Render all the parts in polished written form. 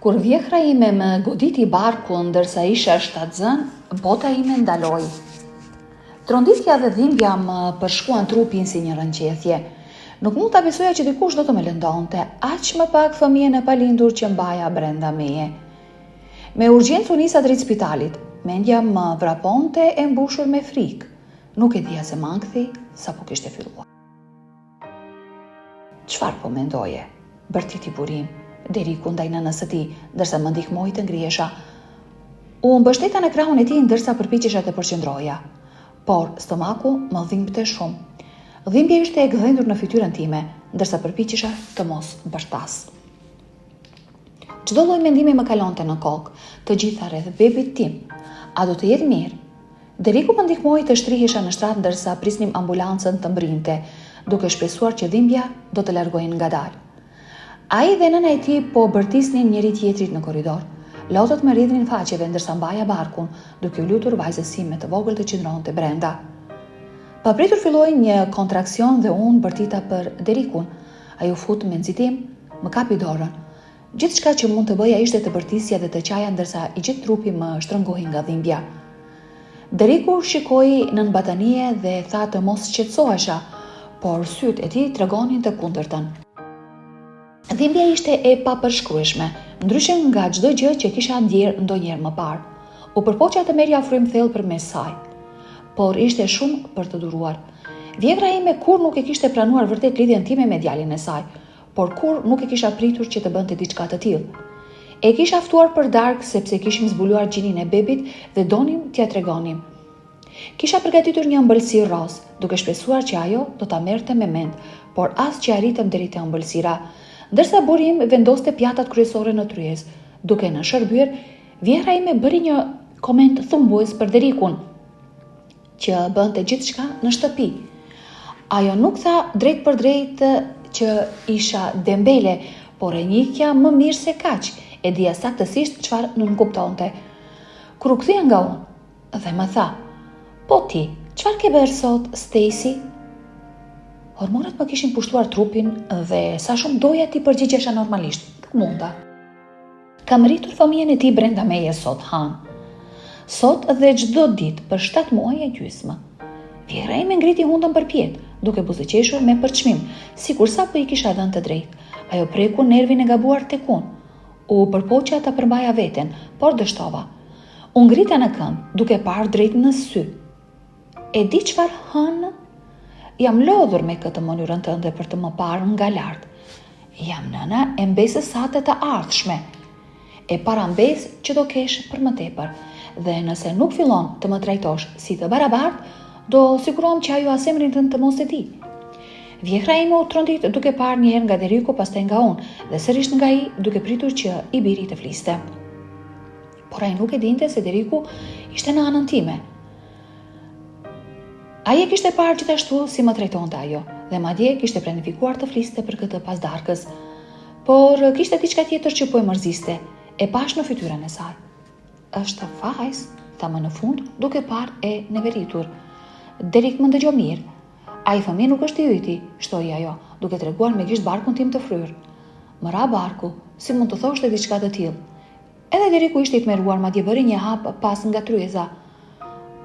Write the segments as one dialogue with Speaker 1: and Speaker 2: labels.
Speaker 1: Kur vjehra ime më goditi barkun ndërsa isha shtatzën, bota ime ndaloi. Tronditja dhe dhimbja më përshkuan trupin si një rënqethje. Nuk mund ta besoja që dikush do të më lëndonte, aq më pak fëmijën e palindur që mbaja brenda meje. Me urgjencë u nisa drejt spitalit. Mendja më vraponte e mbushur me frikë. Nuk e dija se mangthi sapo kishte filluar. Çfarë po mendoje? Bërtiti burim. Deriku ndaj nënës së tij, ndërsa më ndihmoi të ngrihesha. U mbështeta në krahun e tij ndërsa përpiqesha të përqendroja. Por stomaku më dhimbte shumë. Dhimbja ishte e gdhendur në fytyrën time, ndërsa përpiqesha të mos bërtas. Çdo lloj mendimi më kalonte në kokë, të gjitha rreth bebit tim. A do të jetë mirë? Deriku më ndihmoi të shtrihesha në shtrat ndërsa prisnim ambulancën të mbrinte, duke shpresuar që dhimbja do të largohej ngadalë. Ai dhe nëna e tij po bërtisnin njëri tjetrit në korridor. Lotët më rridhnin faqeve ndërsa mbaja barkun, duke u lutur vajzës sime të vogël të qëndronte brenda. Papritur filloi një kontraksion dhe unë bërtita për Derikun. Ai u fut me nxitim, më kapi dorën. Gjithçka që mund të bëja ishte të bërtisja dhe të qaja ndërsa i gjithë trupi më shtrëngohej nga dhimbja. Deriku shikoi nën batanie dhe tha të mos qetësohesha, por sytë e tij tregonin të kundërtën. Dhimbja ishte e papërshkrueshme, ndryshe nga çdo gjë që kisha ndjerë ndonjëherë më parë. U përpoqja të merrja ofrim thellë përmes saj, por ishte shumë për të duruar. Vjetra ime kur nuk e kishte pranuar vërtet lidhjen time me djalin e saj, por kur nuk e kisha pritur që të bënte diçka të tillë. E kisha ftuar për darkë sepse kishim zbuluar gjinin e bebit dhe donim t'ia tregonim. Kisha përgatitur një ëmbëlsi roz, duke shpresuar që ajo do ta merrte me mend, por as që arritëm deri te ëmbëlsira. Ndërsa burim vendoste pjatat kryesore në tryez, duke në shërbyer, vjehra ime bëri një koment thumbues për Derikun, që bënte gjithçka në shtëpi. Ajo nuk tha drejt për drejt që isha dembele, por e njihja më mirë se kaq, e dija saktësisht çfarë nënkuptonte. Kur u kthye nga unë dhe më tha: "Po ti, çfarë ke bërë sot, Stacy?" Hormonat më kishin pushtuar trupin dhe sa shumë doja t'i përgjigjesha normalisht, nuk munda. Kam rritur fëmijën e tij brenda meje sot, Han. Sot dhe çdo ditë për 7 muaj e gjysmë. Vjehra ime ngriti hundën përpjet, duke buzëqeshur me përçmim, sikur sapo i kisha dhënë të drejtë. Ajo preku nervin e gabuar tek unë. U përpoqja ta përmbaja veten, por dështova. U ngrita në këmbë, duke parë drejt në sy. E di çfarë, Han? Jam lodhur me këtë mënyrën tënde për të më parë nga lart. Jam nëna e mbesës sate të ardhshme. E parambes që do kesh për më tepër. Dhe nëse nuk fillon të më trajtosh si të barabartë, do sigurohem që ajo asemrin tënd të mos e di. Vjehra ime u trondit duke parë një herë nga Deriku, pastaj nga unë, dhe sërish nga ai, duke pritur që i biri të fliste. Por ai nuk e dinte se Deriku ishte në anën time. Ai e kishte parë gjithashtu si më trajtonte ajo, dhe madje kishte planifikuar të fliste për këtë pas darkës. Por kishte diçka tjetër që po e mërziste, e pash në fytyrën e saj. "Është fajs", tha më në fund, duke parë e neveritur. "Derik më ndëgjo mirë. Ai fëmijë nuk është i yti", shtoi ajo, duke treguar me gisht barkun tim të fryrë. "Më ra barku, si mund të thoshte diçka të tillë?" Edhe Deriku ishte i tmerruar, madje bëri një hap pas nga tryeza.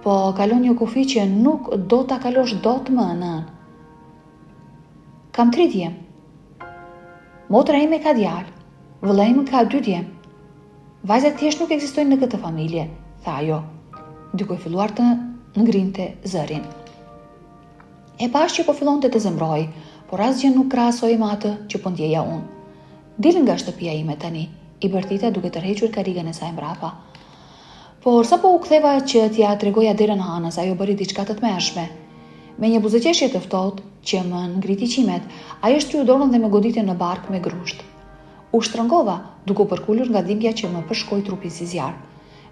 Speaker 1: "Po kalon një kufi që nuk do ta kalosh dot më, nën. Kam 3 djem. Motra ime ka djalë, vëlla im ka 2 djem. Vajzat thjesht nuk ekzistojnë në këtë familje", tha ajo, duke filluar të ngrinte zërin. E pash që po fillonte të zemroj, por asgjë nuk krahasoi me atë që po ndjeja unë. "Dil nga shtëpia ime tani", i bërtita duke tërhequr karrigën e saj mbrapa. Por sapo u ktheva që t'ja tregoja derën Hanës, ajo bëri diçka të tmerrshme. Me një buzëqeshje të ftohtë që më ngriti qimet, ajo shtryu dorën dhe më goditi në bark me grusht. U shtrëngova, duke u përkulur nga dhimbja që më përshkoi trupin si zjarr.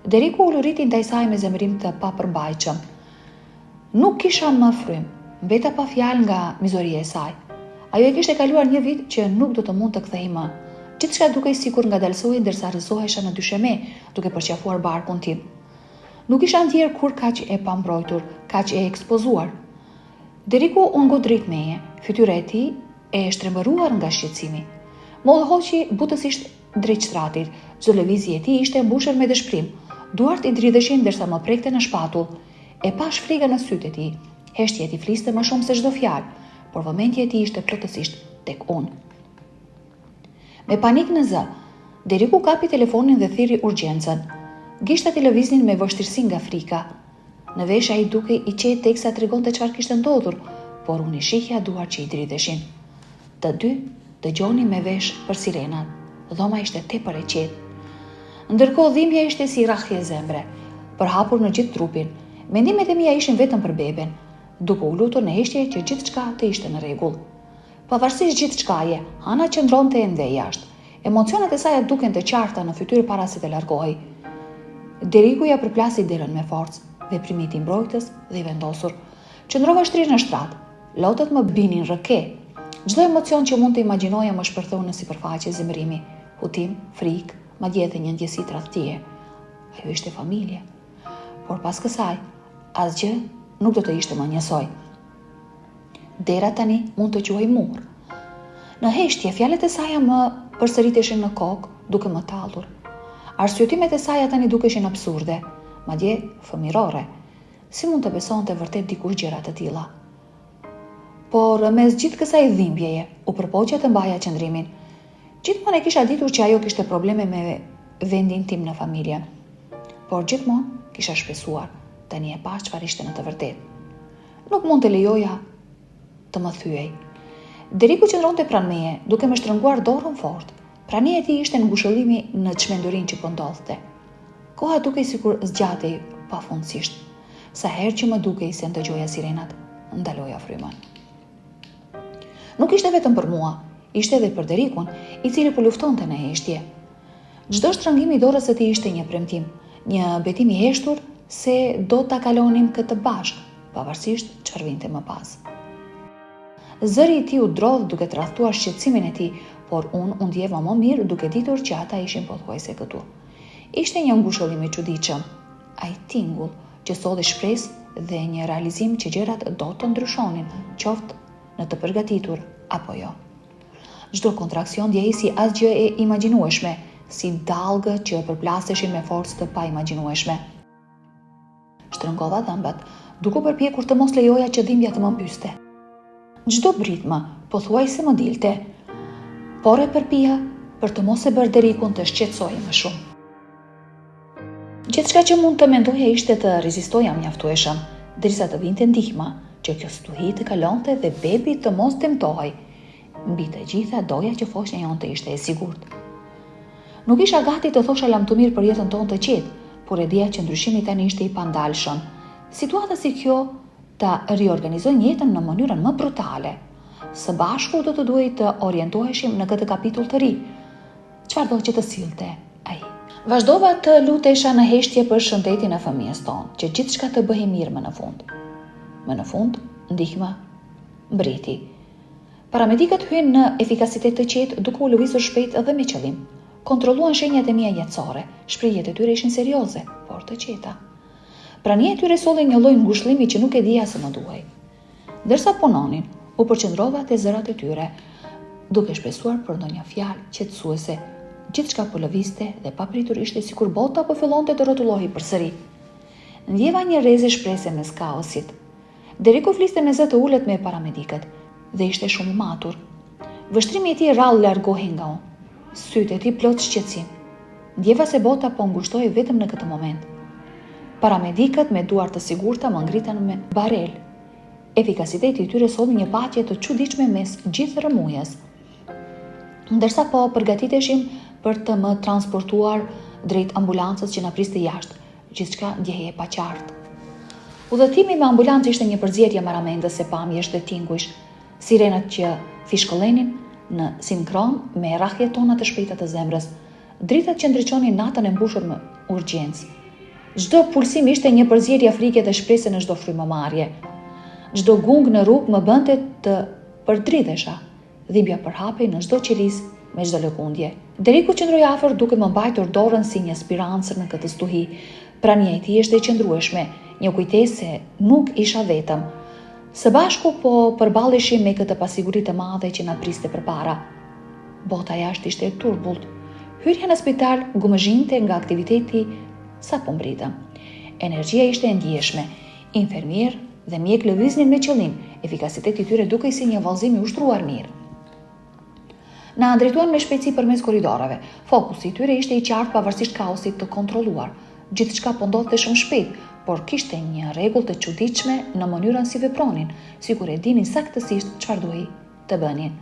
Speaker 1: Deriku u luriti ndaj saj me zemërim të papërmbajtshëm. Nuk kisha më frym, mbeta pa fjalë nga mizoria e saj. Ajo e kishte kaluar një vit që nuk do të mund të kthehej më. Gjithçka dukej sikur ngadalsoi ndërsa rrëzohesha në dysheme, duke përqafuar barkun tim. Nuk isha ndjerë kur kaq e pambrojtur, kaq e ekspozuar. Deriku u ngot drejt meje, fytyra e tij e shtrembëruar nga shqetësimi. Më udhëhoqi butësisht drejt shtratit. Çdo lëvizje e tij ishte e mbushur me dëshpërim. Duart i dridheshin ndërsa më prekte në shpatull. E pash frikën në sytë e tij. Heshtja e tij fliste më shumë se çdo fjalë, por vëmendja e tij ishte plotësisht tek unë. Me panik në zë, Deriku kapi telefonin dhe thiri urgjencën. Gishtat i lëviznin me vështirësi nga frika. Në vesh ai dukej i qetë teksa tregonte çfarë kishte ndodhur, por unë i shihja duart që i dridheshin. Të dy dëgjonin me vesh për sirenat. Dhoma ishte tepër e qetë. Ndërkohë dhimbja ishte si rrahje zemre, përhapur në gjithë trupin. Mendimet e mia ishin vetëm për beben, duke u lutur në heshtje që gjithçka të ishte në rregull. Pavarësisht gjithçkaje, Hana qëndronte ende jashtë. Emocionet e saj duken të qarta në fytyrë para se të largohej. Deriku ja përplasi derën me forcë, veprimi i mbrojtës dhe i vendosur. Qëndrova shtrirë në shtrat. Lotët më binin rrëke. Çdo emocion që mund të imagjinoja më shpërtheu në sipërfaqe zemërimi, hutim, frikë, madje edhe një ndjesi tradhtie. Ajo ishte familje. Por pas kësaj, asgjë nuk do të ishte më njësoj. Dera tani mund të quhej mur. Në heshtje, fjalët e saj më përsëriteshin në kokë, duke më tallur. Arsyetimet e saj tani dukeshin absurde, madje fëmirore. Si mund të besonte vërtet dikush gjëra të tilla? Por mes gjithë kësaj dhimbjeje, u përpoqja të mbaja qëndrimin. Gjithmonë e kisha ditur që ajo kishte probleme me vendin tim në familje. Por gjithmonë kisha shpesuar, tani e pash çfarë ishte në të vërtetë. Nuk mund të lejoja të më thyej. Deriku qëndronte pranë meje, duke më shtrënguar dorën fort. Prania e tij ishte ngushëllimi në çmendurinë që po ndodhte. Koha dukej sikur zgjatej pafundësisht. Sa herë që më dukej se ndëgjoja sirenat, ndaloja frymën. Nuk ishte vetëm për mua, ishte edhe për Derikun, i cili po luftonte në heshtje. Çdo shtrëngim i dorës së tij ishte një premtim, një betim i heshtur se do ta kalonim këtë bashk, pavarësisht çfarë vinte më pas. Zëri i tij u drodh duke tradhtuar shqetësimin e tij, por unë u ndjeva më mirë duke ditur që ata ishin pothuajse këtu. Ishte një ngushëllim i çuditshëm, ai tingull që solli shpresë dhe një realizim që gjërat do të ndryshonin, qoftë në të përgatitur apo jo. Çdo kontraksion ndjehej si asgjë e imagjinueshme, si dallgë që përplaseshin me forcë të paimagjinueshme. Shtrëngova dhëmbët, duke përpjekur të mos lejoja që dhimbja të më mbyste. Çdo britmë pothuajse më dilte, por e përpiha për të mos e bërë Derikun të shqetësohej më shumë. Gjithçka që mund të mendoja ishte të rezistoja mjaftueshëm, derisa të vinte ndihma që kjo stuhi të kalonte dhe bebi të mos dëmtohej. Mbi të gjitha doja që foshnja jonte ishte e sigurt. Nuk isha gati të thosha lamtumir për jetën tonë të qetë, por e dija që ndryshimi tani ishte i pandalshëm. Situata si kjo ta riorganizojnë jetën në mënyrën më brutale. Së bashku do të duhej të orientoheshim në këtë kapitull të ri. Çfarë do që të sillte ai? Vazhdova të lutesha në heshtje për shëndetin e fëmijës tonë, që gjithçka të bëhej mirë më në fund. Më në fund, ndihma mbriti. Paramedikët hyn në efikasitet të qetë duke u lëvizur shpejt dhe me qëllim. Kontrolluan shenjat e mia jetësore, shprehjet e tyre ishin serioze, por të qeta. Prania e tyre solli një lloj ngushëllimi që nuk e dija se më duhej. Ndërsa punonin, u përqendrova te zërat e tyre, duke shpresuar për ndonjë fjalë qetësuese. Gjithçka po lëvizte dhe papritur ishte sikur bota po fillonte të rrotullohej përsëri. Ndjeva një rrezë shprese mes kaosit. Deriku fliste me zë të ulët me paramedikët dhe ishte shumë i matur. Vështrimi i tij rrallë largohej nga unë. Sytë e tij plot shqetësim. Ndjeva se bota po ngushtohej vetëm në këtë moment. Paramedikët me duar të sigurta më ngritën me barel. Efikasiteti i tyre solli një patje të çuditshme mes gjithë rrëmujës. Ndërsa po përgatiteshim për të më transportuar drejt ambulancës që na priste jashtë, gjithçka ndjehej e paqartë. Udhëtimi me ambulancë ishte një përzierje maramendëse pamjesh dhe tinguish, sirenat që fishkëllenin në sinkron me rrahjet tona të shpejta të zemrës, dritat që ndriçonin natën e mbushur me urgjencë. Çdo pulsim ishte një përzierje frike dhe shprese në çdo frymëmarrje. Çdo gung në rrugë më bënte të përdridhesha. Dhimbja përhapej në çdo qiris me çdo lëkundje. Deriku qëndroi afër duke më mbajtur dorën si një spirancër në këtë stuhi. Prania e tij ishte e qëndrueshme, një kujtesë se nuk isha vetëm. Së bashku po përballeshim me këtë pasiguri të madhe që na priste përpara. Bota jashtë ishte e turbullt. Hyrja në spital gumëzhinte nga aktiviteti sa po mbritëm. Energjia ishte e ndjeshme, infermier dhe mjek lëviznin me qëllim, efikasiteti tyre dukej si një vallëzim i ushtruar mirë. Na drejtuan me shpejtësi përmes korridorave. Fokusi i tyre ishte i qartë pavarësisht kaosit të kontrolluar. Gjithçka po ndodhte shumë shpejt, por kishte një rregull të çuditshme në mënyrën si vepronin, sikur e dinin saktësisht çfarë duhej të bënin.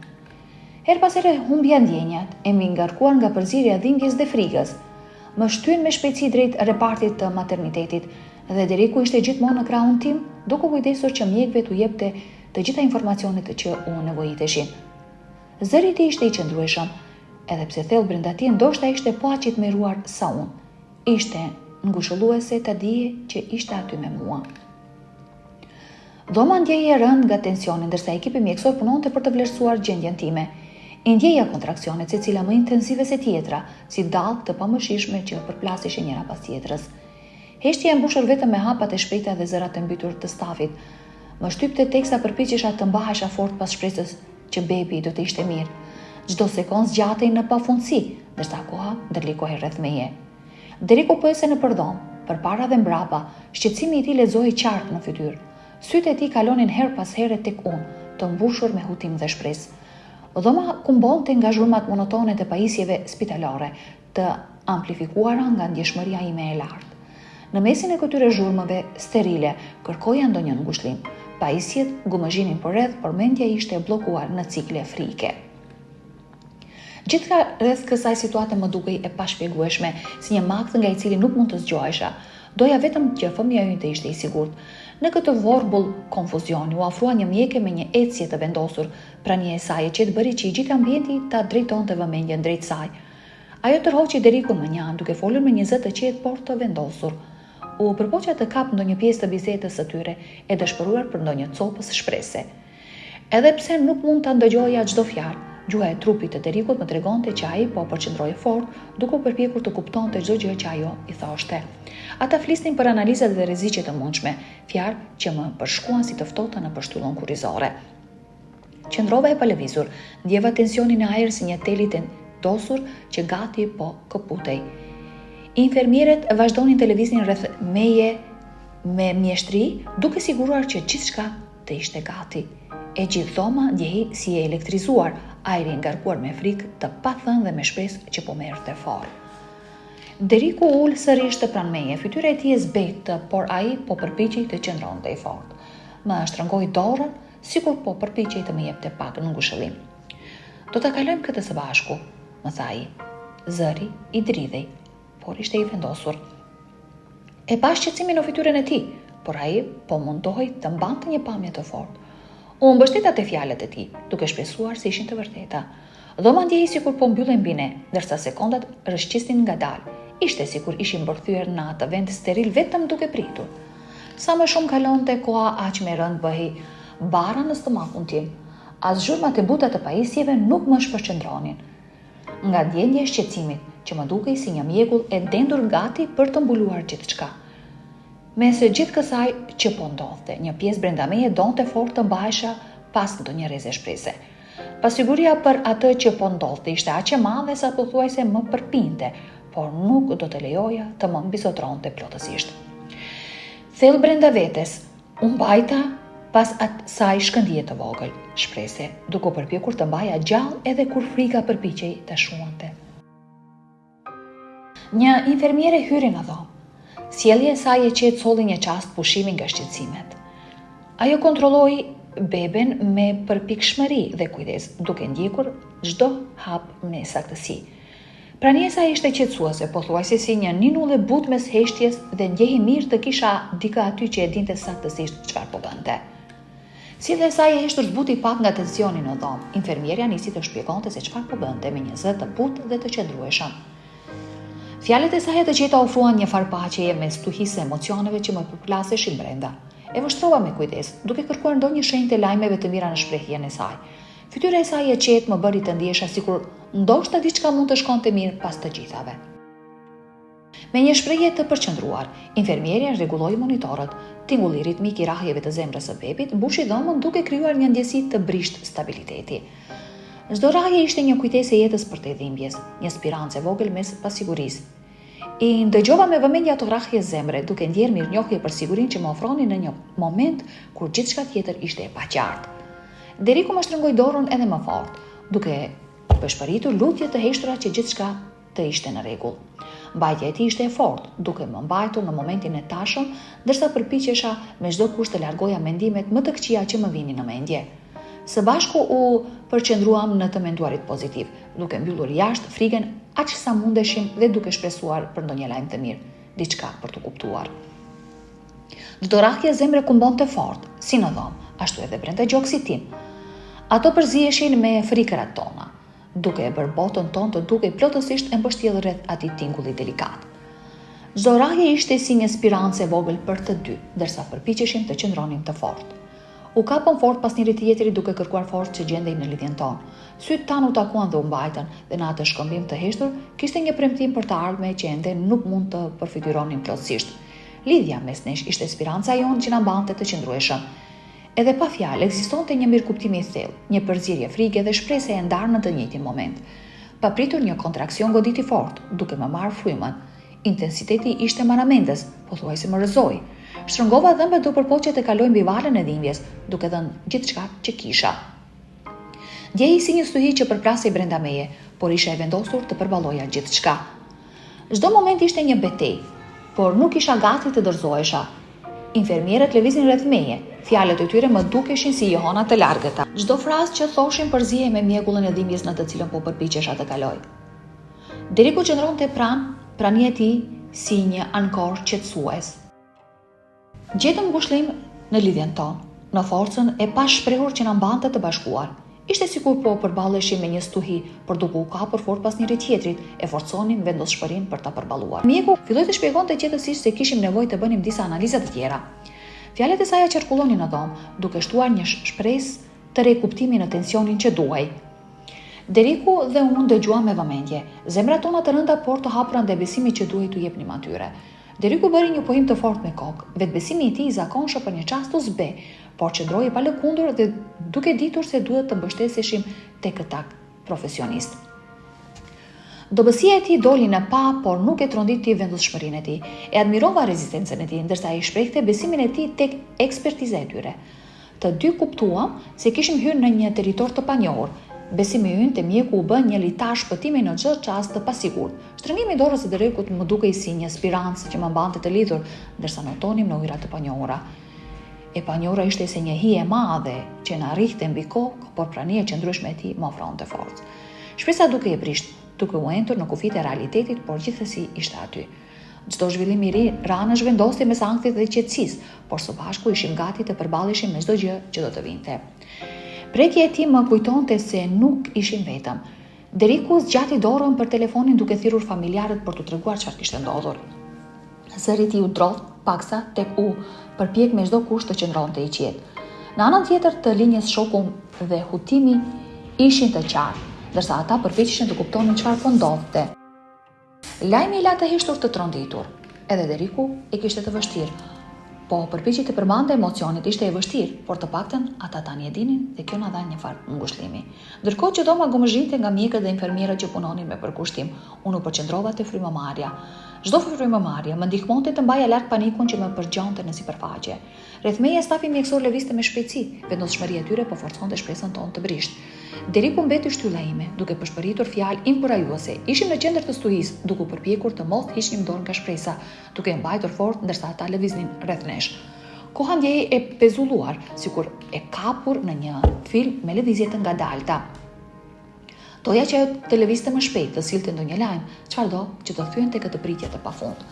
Speaker 1: Her pas here humbja ndjenjat, e mi ngarkuar nga përzierja e dhimbjes dhe frikës. Më shtyn me shpejtësi drejt repartit të maternitetit dhe Deriku ishte gjithmonë në krahun tim, duke kujdesur që mjekëve t'u jepte të gjitha informacionet që u nevojiteshin. Zëri i tij ishte i qëndrueshëm, edhe pse thellë brenda tij ndoshta ishte po aq i tmerruar sa unë. Ishte ngushëlluese ta dije që ishte aty me mua. Dhoma ndjeje e rënd nga tensioni, ndërsa ekipi mjekësor punonte për të vlerësuar gjendjen time. I ndjeja kontraksionet, secila më intensive se tjetra, si dallë të pamëshirshme që përplasishin njëra pas tjetrës. Heshtja e mbushur vetëm me hapat e shpejta dhe zërat e mbytur të stafit. Më shtypte teksa përpiqesha të mbahesha fort pas shpresës që bebi do të ishte mirë. Çdo sekondë zgjatej në pafundësi, ndërsa koha ndërlikohej rreth meje. Deriku po ese në përdhom, përpara dhe mbrapa, shqetësimi i tij lexohej qartë në fytyrë. Sytë e tij kalonin her pas here tek unë, të mbushur me hutim dhe shpresë. Dhoma kumbonte nga zhurmat monotone të pajisjeve spitalare, të amplifikuara nga ndjeshmëria ime e lartë. Në mesin e këtyre zhurmëve sterile, kërkoja ndonjë ngushëllim. Pajisjet gumëzhinin përreth, por mendja ishte e bllokuar në cikle frike. Gjithka rreth kësaj situate më dukej e pashpjegueshme, si një makt nga i cili nuk mund të zgjohesha. Doja vetëm që fëmija ynë të ishte i sigurt. Në këtë vorbull konfuzioni u afrua një mjeke me një ecje të vendosur pranë e saj, që të bëri që i gjithë ambienti ta drejtonte vëmendjen drejt saj. Ajo tërhoqi Derikun më njanë, duke folur me një zë të qetë por të vendosur. U përpoqja të kap ndonjë pjesë të bisedës së tyre, e dëshpëruar për ndonjë copës shprese. Edhe pse nuk mund ta ndëgjoja çdo fjalë, gjuha e trupit të Derikut më tregonte që ai po përqendrohej fort, duke u përpjekur të kuptonte çdo gjë që ajo i thoshte. Ata flisnin për analizat dhe rreziqet e mundshme, fjalë që më përshkuan si të ftohta në përshtyllën kurrizore. Qëndrova e palëvizur, ndjeva tensionin në ajër si një tel i vendosur që gati po këputej. Infermierët vazhdonin të lëviznin rreth meje me mjeshtri, duke siguruar që gjithçka të ishte gati. E gjithë dhoma ndjehej si e elektrizuar, ajri ngarkuar me frikë të pathënë dhe me shpresë që po merrte fort. Deriku ul sërish të pranë meje, fytyra e tij e zbetë, por ai po përpiqej të qëndronte i fortë. Më shtrëngoi dorën, sikur po përpiqej të më jepte pak në ngushëllim. Do ta kalojmë këtë së bashku, më tha ai. Zëri i dridhej, por ishte i vendosur. E pa shqetësimin në fytyrën e tij, por ai po mundohej të mbante një pamje të fortë. U mbështeta te fjalët e tij, duke shpresuar se ishin të vërteta. Dhoma ndjehej sikur po mbyllej mbi ne, ndërsa sekondat rrëshqisnin ngadalë. Ishte sikur ishin mbërthyer në atë vend steril vetëm duke pritur. Sa më shumë kalonte koha, aq më rënd bëhej bara në stomakun tim. As zhurmat e buta të pajisjeve nuk më shpërqendronin. Nga ndjenja e shqetësimit, që më dukej si një mjekull e dendur gati për të mbuluar gjithçka. Mes gjithë kësaj që po ndodhte, një pjesë brenda meje donte fort të mbahesha pas ndonjë rreze shprese. Pasiguria për atë që po ndodhte ishte aq e madhe sa pothuajse më përpinte, por nuk do të lejoja të më mbizotronte plotësisht. Thellë brenda vetes, u mbajta pas asaj shkëndije të vogël, shprese, duke përpjekur të mbaja gjallë edhe kur frika përpiqej të shuante. Një infermiere hyri në dhomë. Sjellja e saj e qetë solli një çast pushimi nga shqetësimet. Ajo kontrolloi beben me përpikshmëri dhe kujdes, duke ndjekur çdo hap me saktësi. Prania e saj ishte qetësuese, pothuajse si një ninull e butë mes heshtjes dhe ndjehi mirë të kisha dikë aty që e dinte saktësisht çfarë po bënte. Sjellja e saj e heshtur zbuti pak nga tensioni në dhomë. Infermierja nisi të shpjegonte se çfarë po bënte me një zë të butë dhe të qëndrueshëm. Fjalët e saj të qeta ofruan një farpaqeje me stuhisë emocioneve që më përplaseshin brenda. E vështrova me kujdes, duke kërkuar ndonjë shenjë të lajmeve të mira në shprehjen e saj. Fytyra e saj e qetë më bëri të ndjesha sikur ndoshta diçka mund të shkonte mirë pas të gjithave. Me një shprehje të përqendruar, infermierja rregulloi monitorët. Tingulli ritmik i rrahjeve të zemrës së bebit mbushi dhomën duke krijuar një ndjesi të brisht stabiliteti. Çdo rrahje ishte një kujtesë e jetës për të dhimbjes, një spirancë e vogël mes pasigurisë. I ndëgjova me vëmendje ato rrahje zemre, duke ndjerë mirënjohje për sigurinë që më ofronin në një moment kur gjithçka tjetër ishte e paqartë. Deriku më shtrëngoi dorën edhe më fort, duke peshpëritur lutje të heshtura që gjithçka të ishte në rregull. Mbajtja e tij ishte e fortë, duke më mbajtur në momentin e tashëm, ndërsa përpiqesha me çdo kusht të largoja mendimet më të këqija që më vinin në mendje. Së bashku u përqendruam në të menduarit pozitiv, duke mbyllur jashtë frikën aq sa mundeshim dhe duke shpresuar për ndonjë lajm të mirë, diçka për të kuptuar. Çdo rrahje zemre kumbonte fort, si në dhomë, ashtu edhe brenda gjoksit tim. Ato përziheshin me frikërat tona, duke e bërë botën tonë të dukej plotësisht e mbështjellur rreth atij tingulli delikat. Çdo rrahje ishte si një spirancë e vogël për të dy, ndërsa përpiqeshim të qëndronim të fortë. U kapëm fort pas njëri tjetrit duke kërkuar forcë që gjendej në lidhjen tonë. Sytë tanë u takuan dhe u mbajtën, dhe në atë shkëmbim të heshtur kishte një premtim për të ardhme që ende nuk mund të përfituronin plotësisht. Lidhja mes nesh ishte spiranca jonë që na mbante të qëndrueshëm. Edhe pa fjalë ekzistonte një mirëkuptim i thellë, një përzierje frike dhe shpresë e ndarë në të njëjtin moment. Papritur një kontraksion goditi fort, duke më marrë frymën. Intensiteti ishte marramendës, pothuajse më rrëzoi. Shtrëngova dhëmbët duke përpoqje të kaloj mbi valën e dhimbjes, duke dhënë gjithçka që kisha. Ndjej si një stuhi që përplasej brenda meje, por isha e vendosur të përballoja gjithçka. Çdo moment ishte një betejë, por nuk isha gati të dorëzohesha. Infermierët lëviznin rreth meje, fjalët e tyre më dukeshin si johona të largëta. Çdo frazë që thoshin përzihej me mjegullin e dhimbjes në të cilën po përpiqesha të kaloj. Deriku qëndronte prania e tij si një ankor qetësues. Gjetëm ngushëllim në lidhjen tonë, në forcën e pashprehur që na mbante të bashkuar. Ishte sikur po përballeshim me një stuhi, por duke u kapur fort pas njëri tjetrit, e forconim vendosshmërinë për ta përballuar. Mjeku filloi të shpjegonte qetësisht se kishim nevojë të bënim disa analiza të tjera. Fjalët e saj qarkullonin në dhomë, duke shtuar një shpresë të rikuptimi në tensionin që duhej. Deriku dhe unë dëgjuam me vëmendje, zemrat tona të rënda por të hapura ndaj besimit që duhej t'u jepnim atyre. Deriku bëri një pohim të fortë me kokë, vetbesimi i tij i zakonshëm për një çast u zbe, por qëndroi pa lëkundur dhe duke ditur se duhet të mbështeseshim tek këta profesionist. Dobësia e tij doli në pa, por nuk e tronditi vendosshmërinë e tij. E admirova rezistencën e tij, ndërsa ai shprehte besimin e tij tek ekspertiza e tyre. Të dy kuptuam se kishim hyrë në një territor të panjohur. Besimi ynë te mjeku u bën një litar shpëtimi në çdo çast të pasigurt. Shtrëngimi i dorës së Derekut më dukej si një spirancë që më mbante të lidhur, ndërsa notonim në ujëra të panjohura. E panjohura ishte se një hije e madhe që na rrihte mbi kokë, por prania e qëndrueshme e tij më ofronte forcë. Shpresa duke e prisht, duke u entur në kufit e realitetit, por gjithsesi ishte aty. Çdo zhvillim i ri rana zhvendoste mes ankthit dhe qetësisë, por së bashku ishim gati të përballeshim me çdo gjë që do të vinte. Prekja e tij më kujtonte se nuk ishim vetëm. Deriku zgjati dorën për telefonin duke thirrur familjarët për t'u treguar çfarë kishte ndodhur. Zëri i tij u drodh paksa tek u përpjek me çdo kusht të qëndronte i qetë. Në anën tjetër të linjës shoku dhe Hutimi ishin të qartë, ndërsa ata përpiqeshin të kuptonin çfarë po ndodhte. Lajmi i la të heshtur të tronditur. Edhe Deriku e kishte të vështirë. Po përpiqej të përmbante emocionit, ishte e vështirë, por të paktën ata tani e dinin dhe kjo na dha një farë ngushëllimi. Ndërkohë që doma gomëzhinte nga mjekët dhe infermierët që punonin me përkushtim, unë u përqendrova te frymëmarrja. Çdo frymëmarrje më ndihmonte të mbaja larg panikun që më përgjonte në sipërfaqe. Rreth meje stafi mjekësor lëvizte me shpejtësi, vendosshmëria e tyre po forconte shpresën tonë të brisht. Deriku mbeti shtylla ime, duke përshpëritur fjalë inkurajuese. Ishim në qendër të stuhisë, duke u përpjekur të mos hiqnim dorë nga shpresa, duke mbajtur fort ndërsa ata lëviznin rreth nesh. Koha ndjej e pezulluar, sikur e kapur në një film me lëvizje të ngadalta. Doja që ajo të lëvizte më shpejt, të sillte ndonjë lajm, çfarëdo që të thyente këtë pritje të pafund.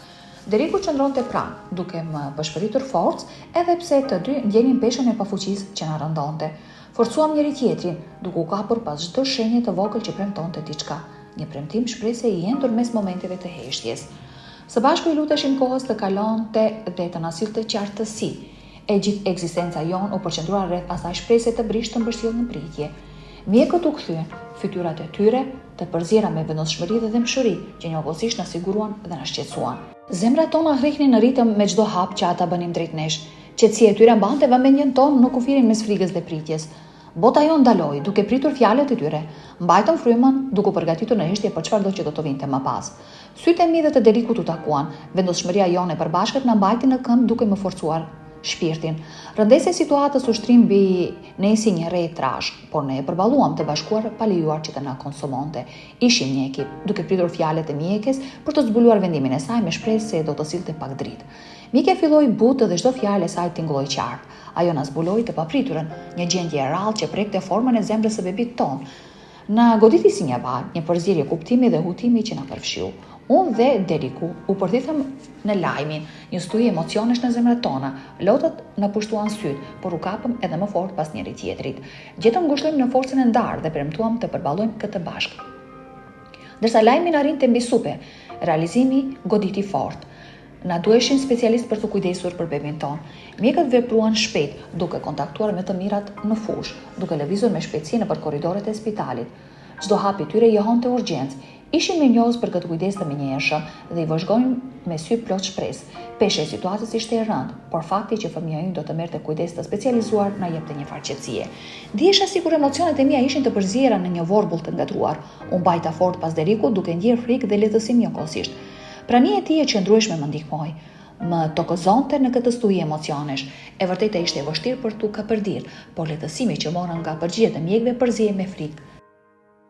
Speaker 1: Deriku qëndronte pranë, duke më bashkëritur forcë, edhe pse të dy ndjenin peshën e pafuqisë që na rëndonte. Forcuam njëri tjetrin, duke u kapur pas çdo shenje të vogël që premtonte diçka, një premtim shpresë i endur mes momenteve të heshtjes. Së bashku i luteshim kohës të kalonte dhe të na sillte qartësi. E gjithë ekzistenca jon u përqendrua rreth asaj shprese të brisht të mbështjellën pritje. Mjekët u kthyen, fytyrat e tyre të përziera me vendosshmëri dhe dëmshuri, që njëkohësisht na siguruan dhe na shqetësuan. Zemrat tona rrihnin në ritëm me çdo hap që ata bënin drejt nesh. Qetësia e tyre mbante vëmendjen tonë në kufirin mes frikës dhe pritjes. Bota jo ndaloi, duke pritur fjalët e tyre. Mbajtën frymën, duke përgatitur në hishtje për çfarëdo që do të vinte më pas. Sytë e mi dhe të Derikut u takuan. Vendosmëria jone e përbashkët na mbajti në këmbë duke më forcuar shpirtin. Rëndesja e situatës u shtrim mbi ne si një rrej trash, por ne e përballuam të bashkuar pa lejuar që të na konsumonte. Ishim një ekip, duke pritur fjalët e mjekes për të zbuluar vendimin e saj me shpresë se do të sillte pak dritë. Mjekja filloi butë dhe çdo fjalë e saj tingëlloi qartë. Ajo na zbuloi të papriturën, një gjendje e rrallë që prekte formën e zemrës së bebit ton. Na goditi si një val, një përzierje kuptimi dhe hutimi që na përfshiu. Unë dhe Deriku u përthithëm në lajmin, një stuj emocionesh në zemrat tona. Lotët na pushtuan syt, por u kapëm edhe më fort pas njëri tjetrit. Gjetëm ngushëllim në forcën e ndarë dhe premtuam të përballojmë këtë bashkë. Ndërsa lajmi na rinte mbi supe, realizimi goditi fort. Na duheshin specialistë për të kujdesur për bebin ton. Mjekët vepruan shpejt, duke kontaktuar me të mirat në fushë, duke lëvizur me shpejtësi nëpër korridoret e spitalit. Çdo hap i tyre johonte urgjencë. Ishim mirënjohës për këtë kujdes të menjëhershëm dhe i vëzhgojmë me sy plot shpresë. Peshja e situatës ishte e rëndë, por fakti që fëmia ynë do të merrte kujdes të specializuar na jepte një farë qetësie. Ndihesha sikur emocionet e mia ishin të përziera në një vorbull të ngatruar. U mbajta fort pas Derikut duke ndjer frikë dhe lehtësim njëkohësisht. Prania e tij e qëndrueshme më ndihmoi. Më tokëzonte në këtë stuhi emocionesh. E vërtetë ishte e vështirë për tu kapërdir, por lehtësimi që morën nga përgjigjet e mjekëve përziej me frikë.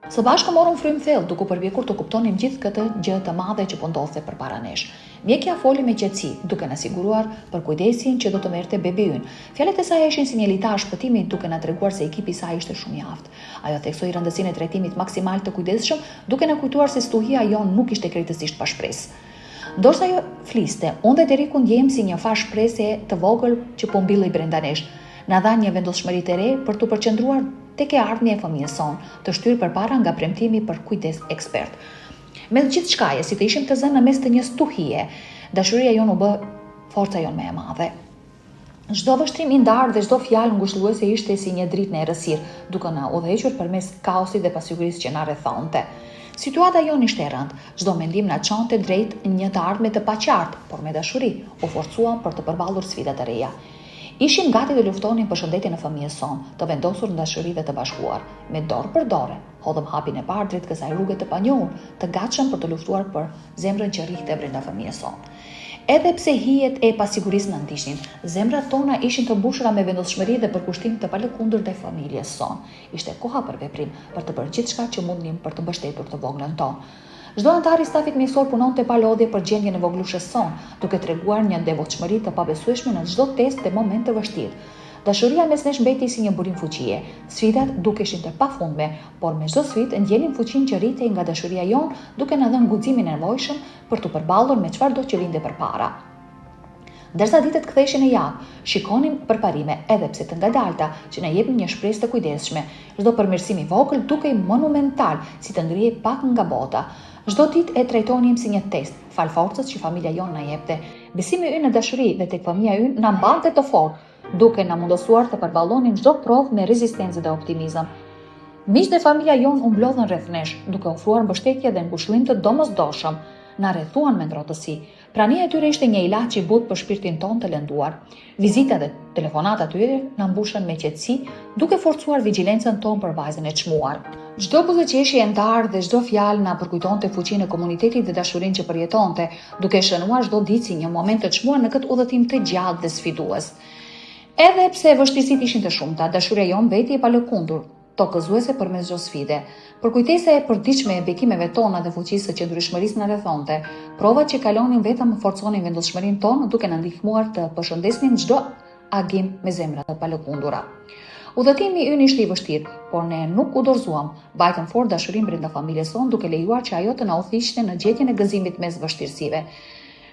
Speaker 1: Së bashku morëm frymë thellë duke përpjekur të kuptonim gjithë këtë gjë të madhe që po ndodhte përpara nesh. Mjekja foli me qetësi, duke na siguruar për kujdesin që do të merrte bebi ynë. Fjalët e saj ishin si një litar shpëtimi duke na treguar se ekipi i saj ishte shumë i aftë. Ajo theksoi rëndësinë e trajtimit maksimal të kujdesshëm, duke na kujtuar se stuhia jon nuk ishte krejtësisht pa shpresë. Ndërsa ajo fliste, unë dhe Deriku ndjejmë si një fash shpresë të vogël që po mbillej brenda nesh. Na dha një vendosmëri të re për të përqendruar tek e ardhmja e fëmijës son, të shtyrë përpara nga premtimi për kujdes ekspert. Me gjithçka, si të ishim të zënë në mes të një stuhie, dashuria jon u bë forca jon më e madhe. Çdo vështrim i ndarë dhe çdo fjalë ngushëlluese ishte si një dritë në errësirë, duke na udhëhequr përmes kaosit dhe pasigurisë që na rrethonte. Situata jon ishte e rëndë, çdo mendim na çonte drejt një të ardhme të paqartë, por me dashuri u forcuam për të përballur sfidat e reja. Ishim gati të luftonin për shëndetjen e fëmijës son, të vendosur në dashuri dhe të bashkuar, me dorë për dorë. Hodhëm hapin e parë drejt kësaj rruge të panjohur, të gatshëm për të luftuar për zemrën që rrihte brenda fëmijës son. Edhe pse hijet e pasigurisë na ndiqnin, zemrat tona ishin të mbushura me vendosmëri dhe përkushtim të palëkundur ndaj familjes son. Ishte koha për veprim, për të bërë gjithçka që mundnim për të mbështetur të voglën tonë. Çdo antar i stafit mjekësor punonte pa lodhje për gjendjen e voglushës son, duke treguar një devotshmëri të pabesueshme në çdo test dhe moment të vështirë. Dashuria mes nesh mbeti si një burim fuqie. Sfidat dukeshin të pafundme, por me çdo sfidë ndjenim fuqinë që rritej nga dashuria jon, duke na dhënë guximin e nevojshëm për të përballur me çfarëdo që vinte përpara. Ndërsa ditët ktheheshin në javë, shikonim përparime edhe pse të ngadalta që na jepnin një shpresë të kujdesshme. Çdo përmirësim i vogël dukej monumental, si të ngrihej pak nga bota. Çdo ditë e trajtonim si një test, fal forcës që familja jon na jepte. Besimi ynë në dashuri dhe tek fëmia ynë na mbante të fortë, duke na mundësuar të përballonim çdo provë me rezistencë dhe optimizëm. Miqtë dhe familja jon u mblodhën rreth nesh, duke ofruar mbështetje dhe ngushëllim të domosdoshëm. Na rrethuan me ndrotësi. Prania e tyre ishte një ilaç i butë për shpirtin ton të lënduar. Vizitat dhe telefonatat e tyre na mbushën me qetësi, duke forcuar vigjilencën ton për vajzën e çmuar. Çdo buzëqeshje e ndarë dhe çdo fjalë na përkujtonte fuqinë e komunitetit dhe dashurinë që përjetonte, duke shënuar çdo ditë si një moment të çmuar në këtë udhëtim të gjatë dhe sfidues. Edhe pse vështirësitë ishin të shumta, dashuria jon mbeti e palëkundur, tokëzuese përmes çdo sfide. Për kujtesa e përditshme e bekimeve tona dhe fuqisë së qëndrueshmërisë na rrethonte, provat që kalonin vetëm forconin vendosmërinë tonë duke na ndihmuar të përshëndesnim çdo agim me zemra të palëkundura. Udhëtimi ynë ishte i vështirë, por ne nuk u dorëzuam. Mbajtëm fort dashurinë brenda familjes sonë duke lejuar që ajo të na udhëhiqte në gjetjen e gëzimit mes vështirësive.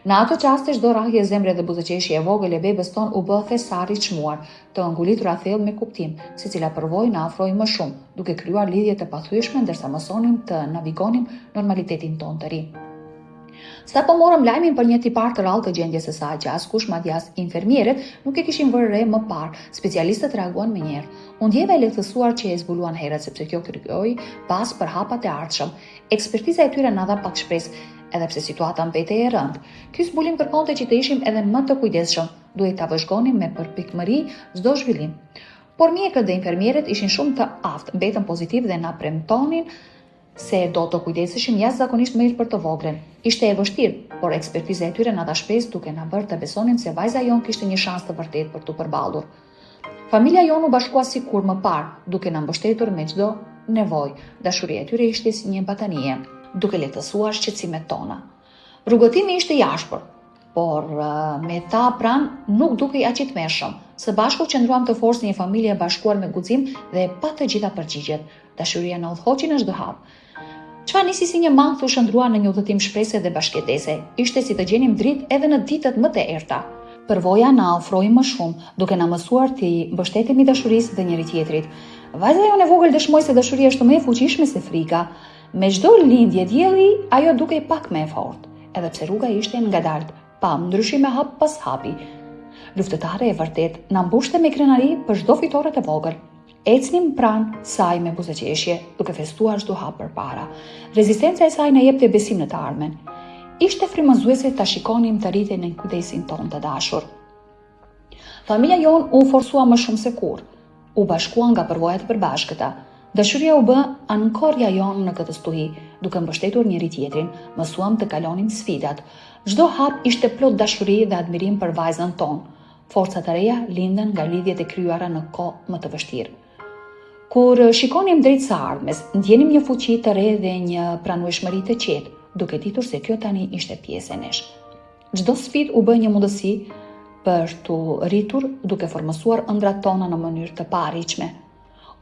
Speaker 1: Në ato qaste çdo rrahje zemre dhe buzëqeshje e vogël e bebes ton u bë thesar i çmuar, të ngullitur a thellë me kuptim, secila përvojë na afroi më shumë, duke krijuar lidhje të pathyeshme ndërsa mësonim të navigonim normalitetin ton të ri. Sapo morëm lajmin për një tipar të rrallë të gjendjes së saj, që askush madje as infermierët nuk e kishin vënë re më parë, specialistët reaguan menjëherë. U ndjeva e lehtësuar që e zbuluan herët sepse kjo krijoi pas për hapat e ardhshëm. Ekspertiza e tyre na dha pak shpresë, edhe pse situata mbetej e rëndë. Ky zbulim kërkonte që të ishim edhe më të kujdesshëm, duhet ta vëzhgonim me përpikmëri çdo zhvillim. Por mjekët dhe infermierët ishin shumë të aftë, mbetën pozitiv dhe na premtonin se do të kujdeseshin jashtëzakonisht mirë për të voglën. Ishte e vështirë, por ekspertiza e tyre na dha shpresë duke na bërë të besonim se vajza jonë kishte një shans të vërtetë për t'u përballur. Familja jonë u bashkua sikur më parë, duke na mbështetur me çdo nevojë. Dashuria e tyre ishte si një batanie, duke lehtësuar shqetësimet tona. Rrugëtimi ishte i ashpër, por me ta pranë nuk dukej aq i tmerrshëm. Së bashku qëndruam të fortë si një familje e bashkuar me guxim dhe pa të gjitha përgjigjet. Dashuria na udhëhoqi në çdo hap. Çfarë nisi si një mangth u shndrua në një udhëtim shprese dhe bashkëjetese. Ishte si të gjenim dritë edhe në ditët më të errta. Përvoja na ofroi më shumë, duke na mësuar të mbështetemi dashurisë dhe njëri tjetrit. Vajza jonë e vogël dëshmoi se dashuria është më e fuqishme se frika. Me çdo lindje dielli, ajo dukej pak më e fortë, edhe pse rruga ishte ngadalt, pa ndryshime hap pas hapi. Luftëtare e vërtet na mbushte me krenari për çdo fitore të vogël. Ecnim pranë saj me buzëqeshje, duke festuar çdo hap përpara. Rezistenca e saj na jepte besim në të ardhmen. Ishte frymëzuese ta shikonim të rritej në kujdesin ton të dashur. Familja jonë u forsua më shumë se kurrë. U bashkua nga përvojat e përbashkëta. Dashuria u bë ankorja jonë në këtë stuhi, duke mbështetur njëri tjetrin. Mësuam të kalonim sfidat. Çdo hap ishte plot dashuri dhe admirim për vajzën tonë. Forcat e reja lindën nga lidhjet e krijuara në kohë më të vështirë. Kur shikonim drejt së ardhmes, ndjenim një fuqi të re dhe një pranueshmëri të qetë, duke ditur se kjo tani ishte pjesë e nesh. Çdo sfidë u bë një mundësi për t'u rritur, duke formësuar ëndrat tona në mënyrë të paarritshme.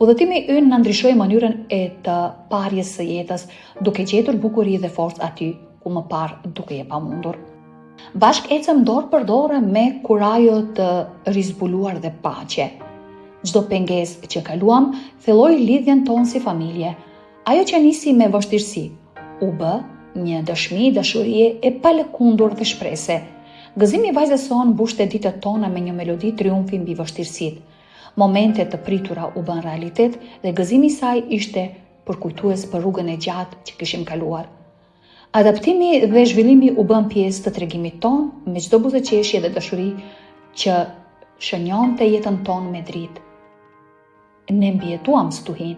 Speaker 1: Udhëtimi ynë na ndryshoi mënyrën e të parjes së jetës, duke gjetur bukuri dhe forcë aty ku më parë dukej e pamundur. Bashk ecëm dorë për dorë me kurajo të rizbuluar dhe paqe. Çdo pengesë që kaluam thelloi lidhjen tonë si familje. Ajo që nisi me vështirësi u bë një dëshmi dashurie e palëkundur dhe shprese. Gëzimi i vajzës sonë mbushte ditët tona me një melodi triumfi mbi vështirësitë. Momente të pritura u bën realitet dhe gëzimi i saj ishte përkujtues për rrugën e gjatë që kishim kaluar. Adaptimi dhe zhvillimi u bën pjesë të tregimit tonë me çdo buzëqeshje dhe dashuri që shënjonte jetën tonë me dritë. Ne mbijetuam stuhin,